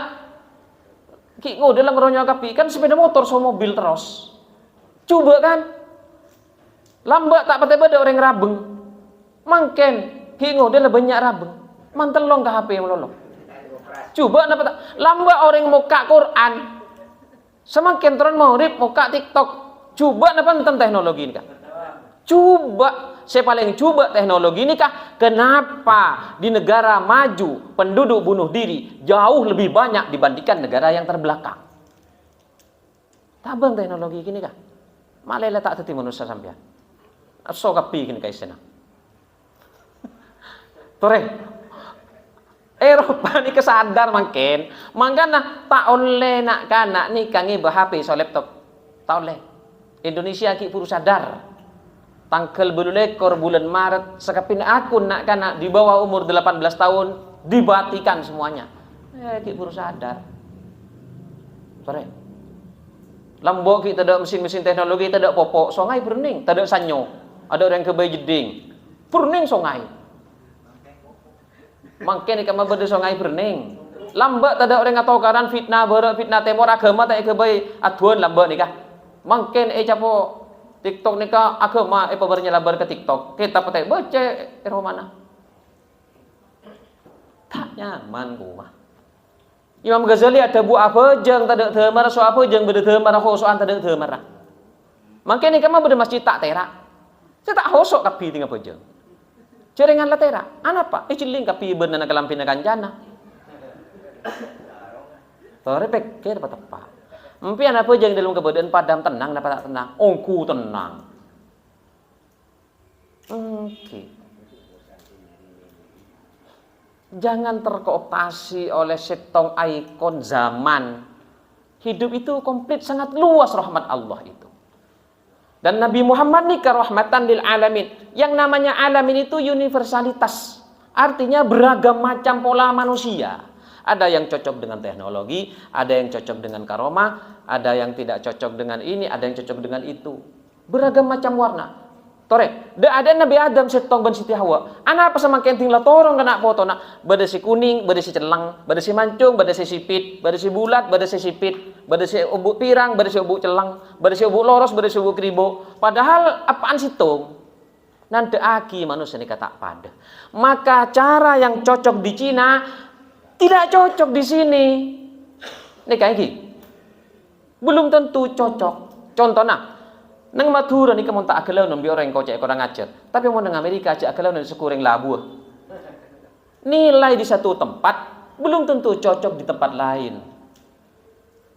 ki ngode lang ronyo kapi kan sepeda motor so mobil terus. Coba kan. Lamba tak pate-pate orang rabeng. Mangken ki ngode lah banyak rabeng. Mantelong ke HP melolong. Coba napa tak lamba orang muka Quran. Semakin turun maurib muka TikTok. Coba napa tentang teknologi ini kan. Coba, saya paling coba teknologi ini kah? Kenapa di negara maju penduduk bunuh diri jauh lebih banyak dibandingkan negara yang terbelakang? Tabang teknologi ini kah? Malah tak teti manusia sampean. So kapi gini kayak sana. Tore, Eropa ni kesadar makin. Mangkana tak oleh nak kanak ni kangi HP so laptop. Tak oleh. Indonesia ki puru sadar. Tanggal berlekor bulan Maret sekapin akun nak kanak di bawah umur 18 tahun dibatikan semuanya. Ki puru sadar. Sore. Lambok kita ada mesin-mesin teknologi, tak ada popok, songai burning, tak ada sanyo. Ada orang kebai jeding. Burning songai. Mangke ni kama berde songai burning. Lambat tak ada orang atau karan fitnah berat fitnah temor agama tak kebai aduan lambat ni kah. Mangke capo TikTok ni kah agama pabarnya labar ke TikTok. Kita patai baca mana. Tak nyaman gua. Imam Ghazali ada buat apa jeng tak ada themar so apa jeng berde themar khosoan tak ada themar. Mangke ni kama berde masjid tak terak. Saya tak hosok kapi tinggal apa jeng. Cerengan la terak. Anapa? Ciling kapi beuna na kalampina kanjana. Tore pikir apa tepat. Empian apa jeng dalam keberadaan padam tenang napa tak tenang? Ongku tenang. Oke. Jangan terkooptasi oleh setong ikon zaman. Hidup itu komplit sangat luas rahmat Allah itu. Dan Nabi Muhammad ni rahmatan lil alamin. Yang namanya alamin itu universalitas. Artinya beragam macam pola manusia. Ada yang cocok dengan teknologi, ada yang cocok dengan karomah, ada yang tidak cocok dengan ini, ada yang cocok dengan itu. Beragam macam warna. Tore, ada Nabi Adam setong ben Siti Hawa. Ana apa sama kenting la torong kena foto nak beda si kuning, beda si celang, beda si mancung, beda si sipit, beda si bulat, beda si sipit, beda si ubuk pirang, beda si ubuk celang, beda si ubuk loros, beda si ubuk kribo. Padahal apaan situng? Nanti aki manusia ni kata pada. Maka cara yang cocok di Cina tidak cocok di sini. Ini kayak gini. Belum tentu cocok. Contohnya nang Madura ni kamu tak akelau nambi orang kau cek orang ngajar. Tapi mau nang Amerika cek akelau nanti sekurang labu. Nilai di satu tempat belum tentu cocok di tempat lain.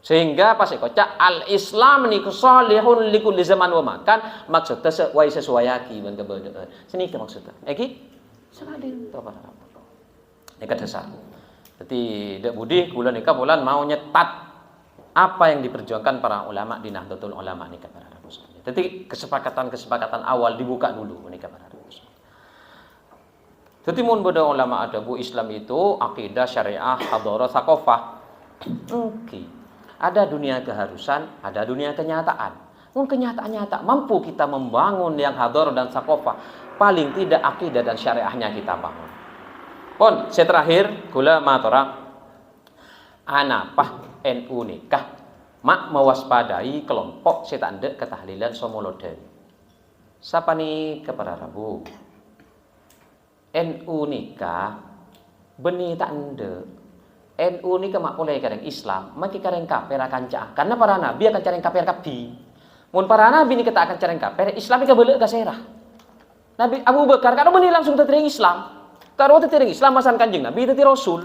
Sehingga pas kocak al-Islam ni kesalihun likulli zaman wa makan maksudnya sesuaiaki ban keberadaan. Sini ke maksudnya. Eki saladin to para. Ini dasar. Jadi dak budi kula nika bulan mau nyetat apa yang diperjuangkan para ulama di Nahdlatul Ulama nika para rasul. Jadi kesepakatan awal dibuka dulu nika para rasul. Jadi mun beda ulama ada bu Islam itu akidah syariah hadharah thaqafah. Oke. Ada dunia keharusan, ada dunia kenyataan. Mun kenyataan nyata mampu kita membangun yang hadharah dan thaqafah, paling tidak akidah dan syariahnya kita bangun. Pon, saya terakhir kula matura anapah NU nikah mak mewaspadai kelompok setandek ketahlilan somoloden. Siapa nih kepada Rabu? NU nikah beni tak ande. NU nikah mak boleh kareng Islam, maki kareng kafir akan cah. Karena para nabi akan careng kafir kapi. Mun para nabi ni kita akan careng kafir, Islam ni kabelek gaserah. Nabi Abu Bakar kalau beni langsung terima Islam. Karo terima Islam masan kanjeng Nabi teti Rasul.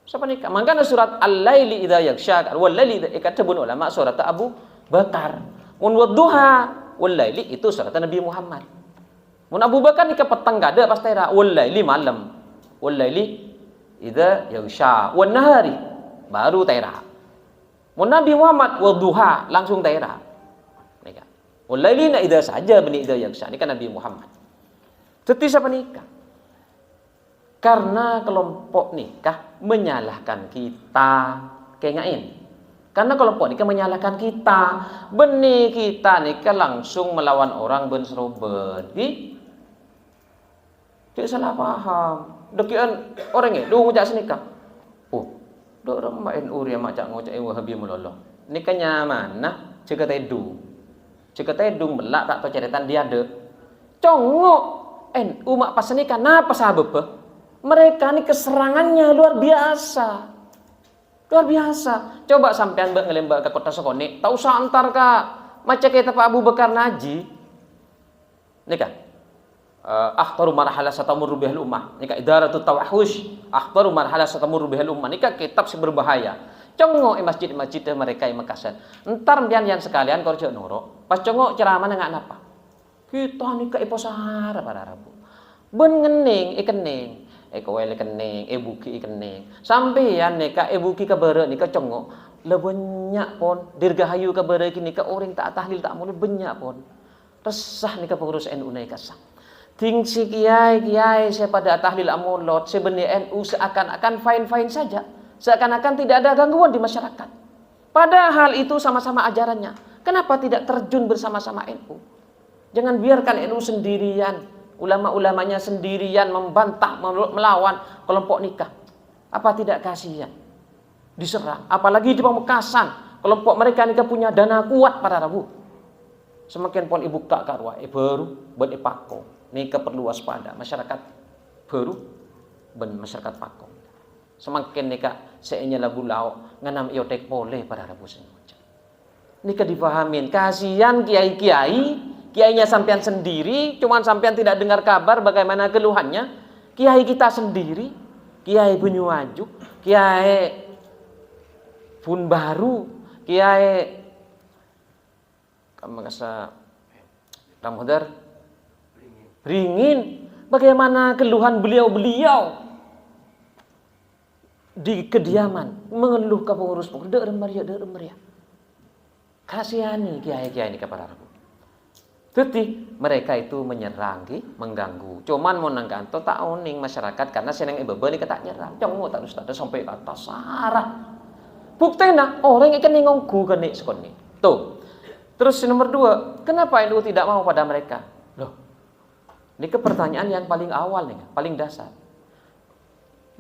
Siapa nikah? Mangkana surat Al-Laili idza yaghsha wal laili kata ulama surat Abu Bakar. Mun wadduha wal laili itu surat Nabi Muhammad. Mun Abu Bakar nikah petang gada pas tera wal laili malam. Wal laili idza yaghsha wan nahari baru tera. Mun Nabi Muhammad wadduha langsung tera. Nikah. Wal laili na idza saja bani idza yaghsha nikah Nabi Muhammad. Teti siapa nikah? Karena kelompok nikah menyalahkan kita kengain. Karena kelompok nikah menyalahkan kita. Benih kita nikah langsung melawan orang ben seroben. Dia salah paham. Dekian orang ni, dua ngujak senikah. Oh, dok orang mak NU dia macam ngujak Wahabi meloloh. Nikahnya mana? Cekata edu. Cekata edu melak tak tahu ceretan dia ada. Congok NU mak pas nikah napa sahabat? Mereka ni keserangannya luar biasa. Luar biasa. Coba sampean ngelembak ke kota Sokone, tak usah antar ka macam kita Pak Abu Bakar Naji. Ni kan? Akhtaru marhalah satamurru bihal ummah. Ni kan idaratut tawahhush, akhtaru marhalah satamurru bihal ummah. Ni kan kitab berbahaya. Congok masjid-masjid mereka yang Makassar. Entar yang sekalian kau cek noro. Pas congok ceramah nggak napa. Kita ni ka ipo sahara para Rabu. Ben ngening ikening. kowe kening, buki kening. Sampeyan nika buki kabere nika cengok, le banyak pon dirgahayu kabere iki nika orang tak tahlil tak mulai banyak pon. Resah nika pengurus NU nika sah. Tingsi kiai saya pada tahlil amulot sebenarnya NU seakan-akan fine-fine saja. Seakan-akan tidak ada gangguan di masyarakat. Padahal itu sama-sama ajarannya. Kenapa tidak terjun bersama-sama NU? Jangan biarkan NU sendirian, ulama-ulamanya sendirian membantah, melawan kelompok nikah. Apa tidak kasihan? Diserang. Apalagi di Pamekasan, kelompok mereka nikah punya dana kuat pada Rabu. Semakin pun ibu tak karwa, baru buat pako. Nikah perlu waspada. Masyarakat baru ben masyarakat pako. Semakin nikah seenya labu lau nganam iotek boleh pada Rabu sengaja. Nikah dipahamin. Kasihan kiainya sampean sendiri, cuman sampean tidak dengar kabar bagaimana keluhannya. Kiai kita sendiri, kiai Bunyuwajuk, kiai Pun Baru, kiai Kamakasa Ramhodar Ringin, bagaimana keluhan beliau-beliau di kediaman mengeluh ke pengurus dek meriah. Kasihani kiai-kiai ini kepada Rabu. Tapi mereka itu menyerang, mengganggu. Cuman mau nangkanto tak oning masyarakat karena seneng ibebe ni tak nyerang. Jangan tak ustaz sampai kata sarah. Buktena orang ikan ningongku kene sekoni. Tuh. Terus nomor 2, kenapa NU tidak mau pada mereka? Loh. Ini pertanyaan yang paling awal nih, paling dasar.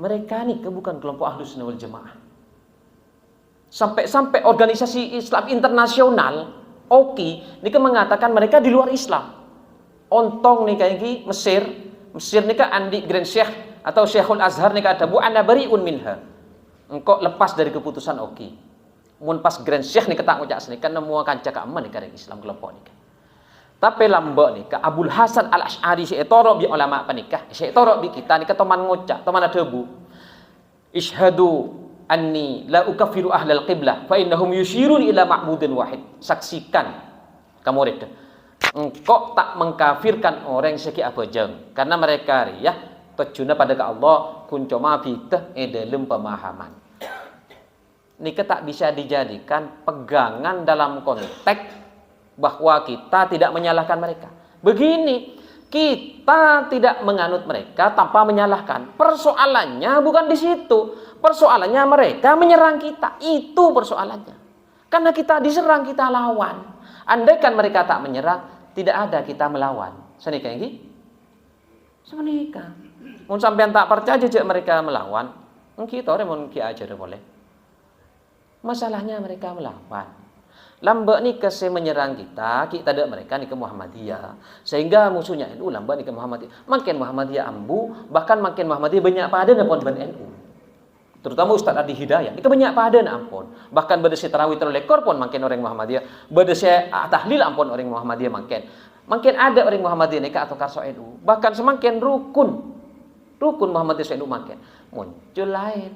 Mereka nih bukan kelompok Ahlus Sunnah wal Jamaah. Sampai organisasi Islam internasional, OKI, ini mengatakan mereka di luar Islam. Ontong nih kayak gini, Mesir nih Andi Grand Syekh atau Syekhul Azhar nih ada bu ana bariun minha. Engkau lepas dari keputusan OKI. Mun pas Grand Syekh nih tak ngucap sini kan nemu kanca keaman nih kareng Islam kelompok nih. Tapi lambok nih ke Abul Hasan Al Ash'ari seetoro bi ulama panikah, seetoro bi kita nih teman ngucap, teman ada bu. Ishhadu anni la ukaffiru ahlal qiblah fa innahum yushirun ila ma'budin wahid. Saksikan kamu red. Engkau tak mengkafirkan orang seki abajeng karena mereka ya tujuannya pada ke Allah kuncoma bitah dalam pemahaman. Nikah tak bisa dijadikan pegangan dalam konteks bahwa kita tidak menyalahkan mereka. Begini, kita tidak menganut mereka tanpa menyalahkan. Persoalannya bukan di situ. Persoalannya mereka menyerang kita. Itu persoalannya. Karena kita diserang, kita lawan. Andaikan mereka tak menyerang, tidak ada kita melawan. Senikah ini? Senikah. Mun sampean tak percaya jejak mereka melawan, kita orang mun ki aja boleh. Masalahnya mereka melawan. Lambat ni kese menyerang kita ada mereka ni ke Muhammadiyah. Sehingga musuhnya NU lambat ni ke Muhammadiyah. Makin Muhammadiyah ambu, bahkan makin Muhammadiyah banyak pada napon ban NU. Terutama Ustaz Adi Hidayah. Ni banyak pada na ampun. Bahkan berdesi tarawih terlekor pun makin orang Muhammadiyah. Berdesi tahlil ampun orang Muhammadiyah makin. Makin ada orang Muhammadiyah ni atau karso NU. Bahkan semakin rukun Muhammadiyah NU makin muncul lain.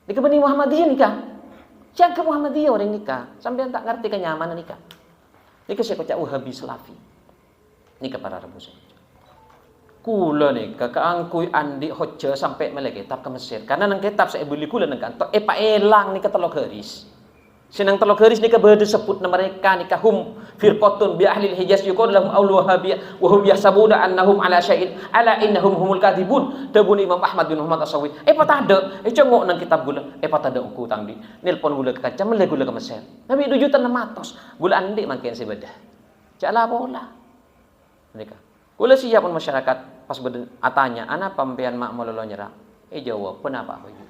Ni benih Muhammadiyah nikah. Jaga Muhammadiyah orang nikah. Sampai tak ngerti kenyamanan nikah. Nikah saya kocak Wahabi Salafi. Nikah para rebus. Kula nikah keangkui andi hoja sampai melek kitab ke Mesir. Karena nang kitab saya beli kula nang kantor. Pak elang nikah telok garis. Senang telok garis nikah berde sebut nama mereka nikah hum firqatun bi ahli al-Hijaz yuqad lahum aul wahabiyah wa hum yahsabuna annahum ala syai'in ala innahum humul kadhibun. Tabun Imam Ahmad bin Muhammad As-Sawi. Pak ada. Cengok nang kitab gula. Pak ada uku tangdi. Nelpon gula ke kaca melek gula ke Mesir. Nabi 700 gula andi makin sebedah. Jala bola. Mereka. Gula siap pun masyarakat pas tanya, "Ana pampean mak mololo nyerang?" Jawab, "Kenapa aku itu?"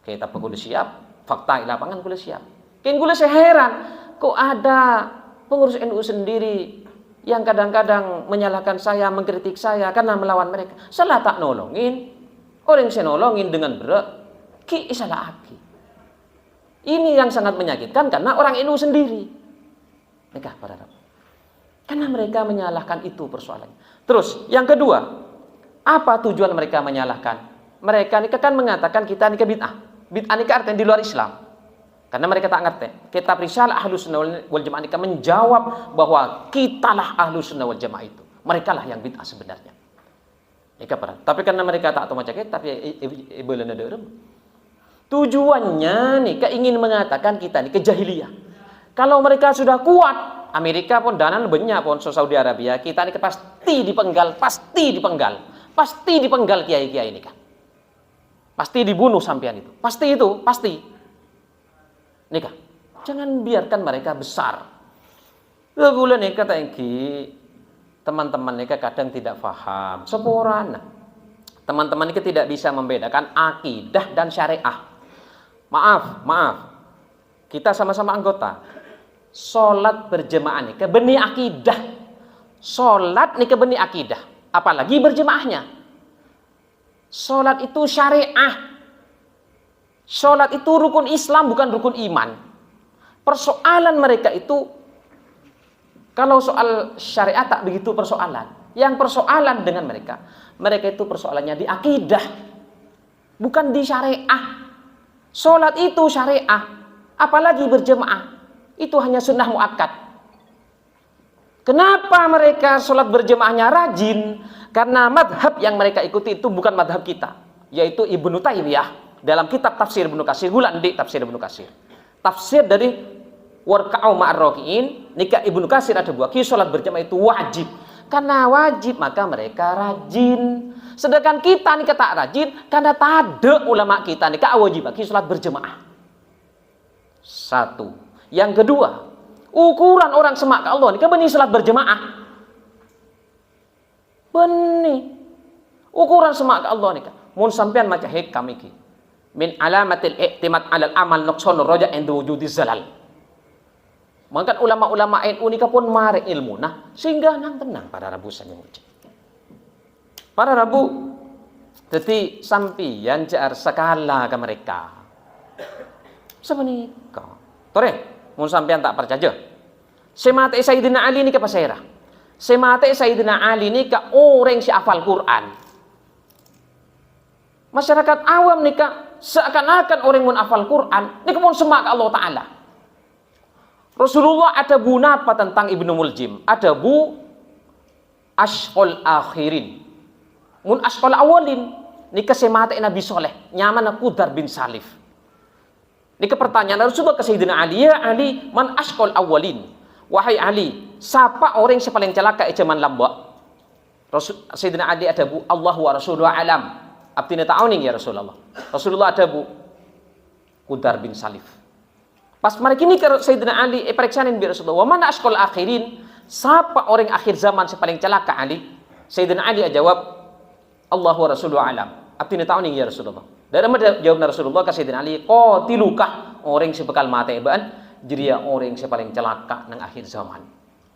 Kita gula siap, fakta di lapangan gula siap. Kan gula saya heran, kok ada pengurus NU sendiri yang kadang-kadang menyalahkan saya, mengkritik saya karena melawan mereka. Salah tak nolongin, orang saya nolongin dengan berat, ki salah aki. Ini yang sangat menyakitkan karena orang NU sendiri. Nikah para Rabb. Karena mereka menyalahkan itu persoalannya. Terus yang kedua, apa tujuan mereka menyalahkan? Mereka nikah kan mengatakan kita nikah bid'ah. Bid'ah nikah artinya di luar Islam. Karena mereka tak ngerti. Kitab Risalah Ahlus Sunnah wal Jamaah nikah menjawab bahwa kitalah Ahlus Sunnah wal Jamaah itu. Mereka lah yang bid'ah sebenarnya. Ika peran. Tapi karena mereka tak tahu macam tapi ibulan ada. Tujuannya nih ingin mengatakan kita nih kejahiliyah. Kalau mereka sudah kuat, Amerika pun danan banyak pun Saudi Arabia, kita nih pasti dipenggal kiai-kiai ini kan. Pasti dibunuh sampean itu. Pasti. Nikah. Jangan biarkan mereka besar. Bulan nih kata teman-teman nih kadang tidak paham. Seporana. Teman-teman ini tidak bisa membedakan akidah dan syariah. Maaf. Kita sama-sama anggota. Salat berjemaah nih kebeni akidah. Salat nih kebeni akidah. Apalagi berjemaahnya. Salat itu syariah. Salat itu rukun Islam bukan rukun iman. Persoalan mereka itu kalau soal syariat tak begitu persoalan. Yang persoalan dengan mereka itu persoalannya di akidah. Bukan di syariah. Salat itu syariah. Apalagi berjemaah. Itu hanya sunnah muakkad. Kenapa mereka sholat berjemaahnya rajin? Karena madhab yang mereka ikuti itu bukan madhab kita, yaitu Ibnu Taimiyah dalam kitab tafsir Ibnu Katsir, di tafsir Ibnu Katsir. Tafsir dari warka'u ma'ar raki'in, nikah Ibnu Katsir ada buah sholat berjemaah itu wajib. Karena wajib maka mereka rajin. Sedangkan kita nih tak rajin karena tak ada ulama kita nih wajib sholat berjemaah. Satu. Yang kedua, ukuran orang semak ke Allah ini benih salat berjemaah. Benih. Ukuran semak ke Allah ini mun sampean maca hikam iki. Min alamatil i'timad 'alal amal nuqsanur raja' inda wujudi zalal. Maka ulama-ulama NU ini pun mare ilmu. Nah, sehingga nang tenang pada Rabu saja muji. Para Rabu jadi sampian jar sekala ke mereka. Semenika. Tore mun sampean tak percaya. Semate Sayyidina Ali ni ke pasera. Semate Sayyidina Ali ni ke orang si hafal Quran. Masyarakat awam ni ke seakan-akan orang mun hafal Quran ni ke mun semak Allah Taala. Rasulullah ada bu napa tentang Ibnu Muljim? Ada bu ashqal akhirin. Mun ashqal awalin ni ke semate Nabi Soleh nyaman Qudar bin Salif. Ini pertanyaan Rasulullah ke Sayyidina Ali, ya Ali, man ashqal awalin. Wahai Ali, siapa orang yang paling celaka zaman lambak? Sayyidina Ali ada bu, Allah wa Rasulullah alam. Abtina ta'awning ya Rasulullah. Rasulullah ada bu, Qudar bin Salif. Pas mereka ini ke Sayyidina Ali, periksain bi Rasulullah, wa man ashqal akhirin? Siapa orang akhir zaman yang paling celaka Ali? Sayyidina Ali jawab, Allah wa Rasulullah alam. Abtina ta'awning ya Rasulullah. Dan jawab Rasulullah ke Sayyidina Ali, qatilukah orang yang bakal mati baan jadi orang yang paling celaka nang akhir zaman.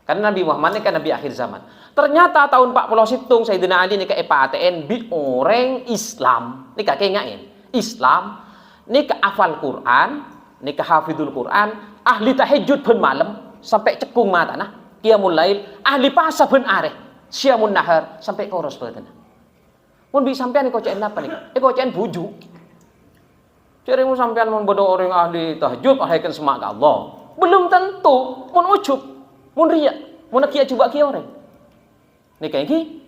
Karena Nabi Muhammad ini kan Nabi akhir zaman. Ternyata tahun 40 Sayyidina Ali ni ke PATN bi orang Islam. Ni kakek ngain. Islam ni ke hafal Quran, ni ke hafidul Quran, ahli tahajud ben malam sampai cekung mata nah, qiyamul lail, ahli puasa ben areh, siamun nahar sampai koros beuten. Mun bi sampean iko cen apa nih? Iko cen bujuk. Cari mun sampean mun bodoh orang ahli tahajud ahaikan semak ke Allah. Belum tentu mun ujub, mun riya, mun kiya coba kiya orang. Nih kayak gini.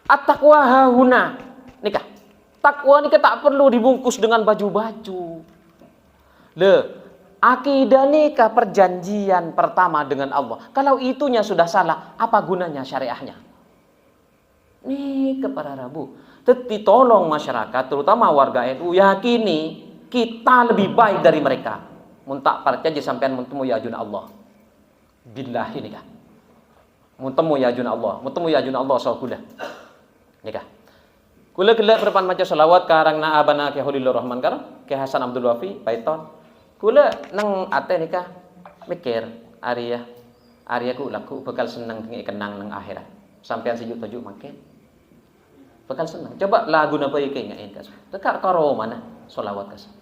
At-taqwa hahuna. Nikah. Takwa nikah tak perlu dibungkus dengan baju-baju. Le, akidah nikah perjanjian pertama dengan Allah. Kalau itunya sudah salah, apa gunanya syariahnya? Nih kepada Rabu, tetapi tolong masyarakat, terutama warga NU yakini kita lebih baik dari mereka. Mun tak percaya sampean mun temu ya ajun Allah. Billahi nikah. Mun temu ya ajun Allah, mun temu ya ajun Allah sakulah. Nikah. Kula gelak berpan maca selawat karang na abana ke Holilur Rahman karo ke Hasan Abdul Wafi Paiton. Kula nang ate nikah mikir Arya ku laku bakal seneng kenang nang akhirat. Sampean sejuk tujuk makin bakal senang. Coba lagu napa iki ngain kas. Tekak karo mana selawat kas.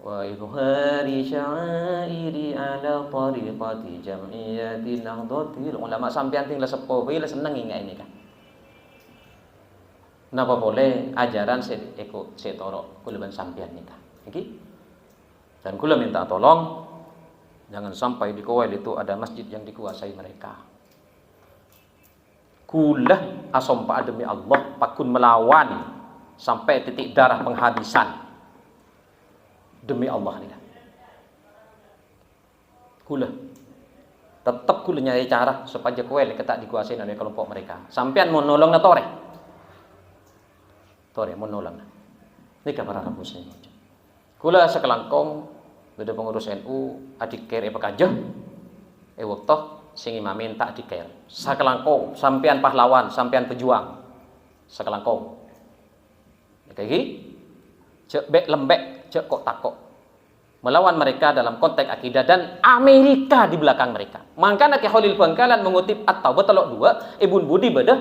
Wa idhari syairi ala tariqati jam'iyyati nahdhatil ulama sampean ting lesepo we le seneng ngain iki. Napa boleh ajaran setoro kula ben sampean nikah. Iki. Dan kula minta tolong jangan sampai di Kuwait itu ada masjid yang dikuasai mereka. Kulah asompa demi Allah pakun melawan sampai titik darah penghabisan demi Allah ni. Kulah tetap kulah nyari cara supaya kuel ketak dikuasain oleh kelompok mereka. Sampean mau nolong na tore mau nolong. Ini kabar rabus ni. Kula sekelangkong beda pengurus NU adik care pekajah waktu sing imamin tak diker. Sekelangkong sampean pahlawan, sampean pejuang. Sekelangkong. Kayak gini, cek bek lembek, cek kok takok. Melawan mereka dalam konteks akidah dan Amerika di belakang mereka. Makanya Ki Khalil Bangkalan mengutip At-Taubah telok 2, Ibn Budi beda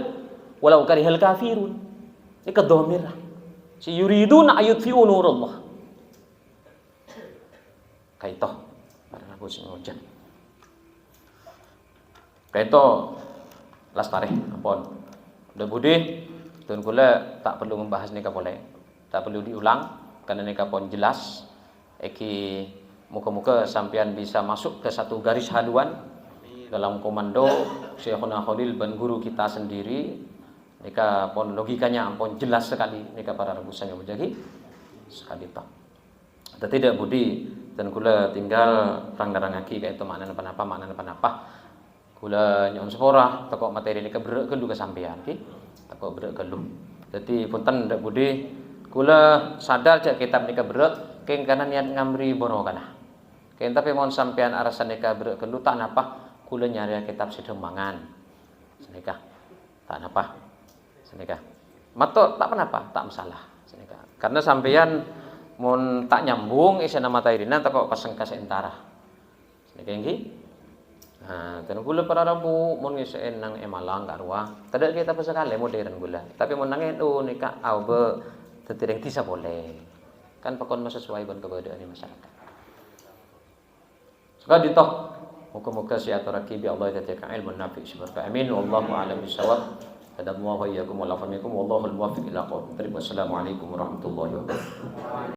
walau karihal kafirun. Ini kedomir. Si yuriduna ayutfi'u nurullah. Kayak toh, pada Rabu sing hujan. Kayak toh lastare ampun. Udah Budi Tuan kula tak perlu membahas nikah boleh, tak perlu diulang karena nikah pun jelas. Eki muka-muka sampean bisa masuk ke satu garis haluan dalam komando Syekhuna Khalil dan guru kita sendiri. Nikah pun logikanya ampun jelas sekali nikah para rebusan yang berjagi sekali tak. Tidak Budi dan kula tinggal rang-rangaki kayak itu makna apa. Kula nyon sepora tekok materi nikah berak ke sampean ki. Takut berat keluh. Jadi punten ndak Budi, kula sadar cek kitab nikah berat, keng kana niat ngamri boro kana. Keng tapi mohon sampean arasan nikah berat keluh tak napa, kula nyari kitab Sidembangan. Senikah. Tak napa. Senikah. Mato tak kenapa, tak masalah. Senikah. Karena sampean mun tak nyambung isi nama tairina takok kasengka seentara. Senikah nggih. Nah, dan gula para Rabu mun ngisein nang emalang karwa. Tidak kita sekali modern gula. Tapi mun nang NU nikah be tetireng tisa boleh. Kan pakon sesuai ban keberadaan masyarakat. Sekali toh muka-muka siaturahmi bi Allah taala ilmu nafi sebarka. Amin wallahu a'lam bissawab. Hadallahi wa iyyakum wa la famikum wallahu al-muwaffiq ila aqwamit thoriq. Wassalamualaikum warahmatullahi wabarakatuh.